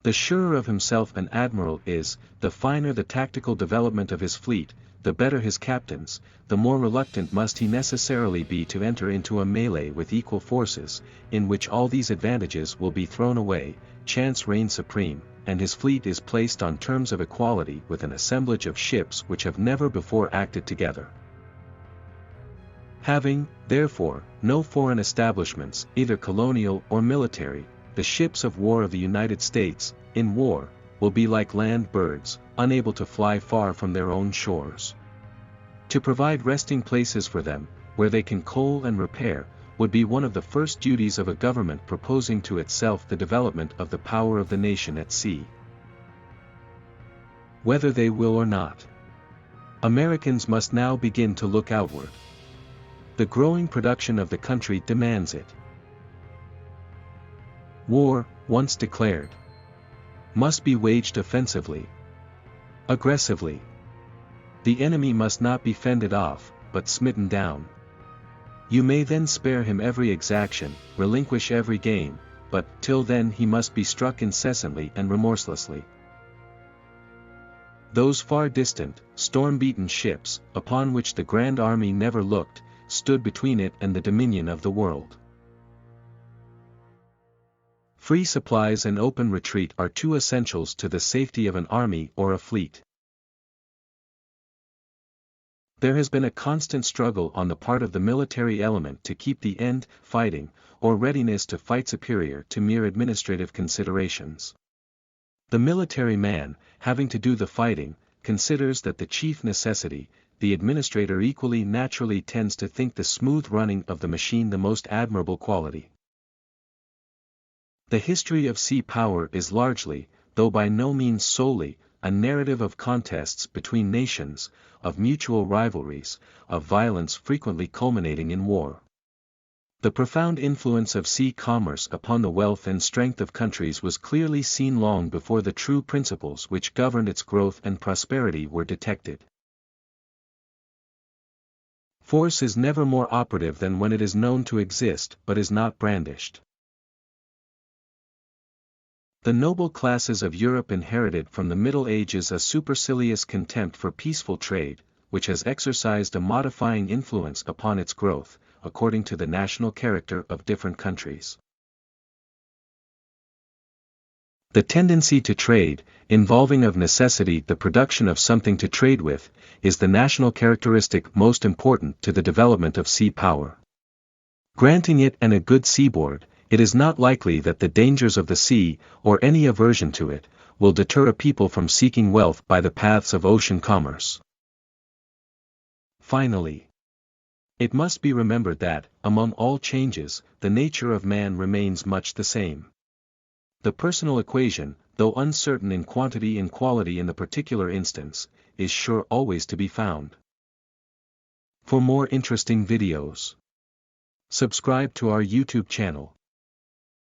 The surer of himself an admiral is, the finer the tactical development of his fleet, the better his captains, the more reluctant must he necessarily be to enter into a melee with equal forces, in which all these advantages will be thrown away, chance reigns supreme, and his fleet is placed on terms of equality with an assemblage of ships which have never before acted together. Having, therefore, no foreign establishments, either colonial or military, the ships of war of the United States, in war, will be like land birds, unable to fly far from their own shores. To provide resting places for them, where they can coal and repair, would be one of the first duties of a government proposing to itself the development of the power of the nation at sea. Whether they will or not, Americans must now begin to look outward. The growing production of the country demands it. War, once declared, must be waged offensively, aggressively. The enemy must not be fended off, but smitten down. You may then spare him every exaction, relinquish every gain, but till then he must be struck incessantly and remorselessly. Those far distant, storm-beaten ships, upon which the Grand Army never looked, stood between it and the dominion of the world. Free supplies and open retreat are two essentials to the safety of an army or a fleet. There has been a constant struggle on the part of the military element to keep the end, fighting, or readiness to fight superior to mere administrative considerations. The military man, having to do the fighting, considers that the chief necessity, the administrator equally naturally tends to think the smooth running of the machine the most admirable quality. The history of sea power is largely, though by no means solely, a narrative of contests between nations, of mutual rivalries, of violence frequently culminating in war. The profound influence of sea commerce upon the wealth and strength of countries was clearly seen long before the true principles which governed its growth and prosperity were detected. Force is never more operative than when it is known to exist but is not brandished. The noble classes of Europe inherited from the Middle Ages a supercilious contempt for peaceful trade, which has exercised a modifying influence upon its growth, according to the national character of different countries. The tendency to trade, involving of necessity the production of something to trade with, is the national characteristic most important to the development of sea power. Granting it and a good seaboard, it is not likely that the dangers of the sea, or any aversion to it, will deter a people from seeking wealth by the paths of ocean commerce. Finally, it must be remembered that, among all changes, the nature of man remains much the same. The personal equation, though uncertain in quantity and quality in the particular instance, is sure always to be found. For more interesting videos, subscribe to our YouTube channel.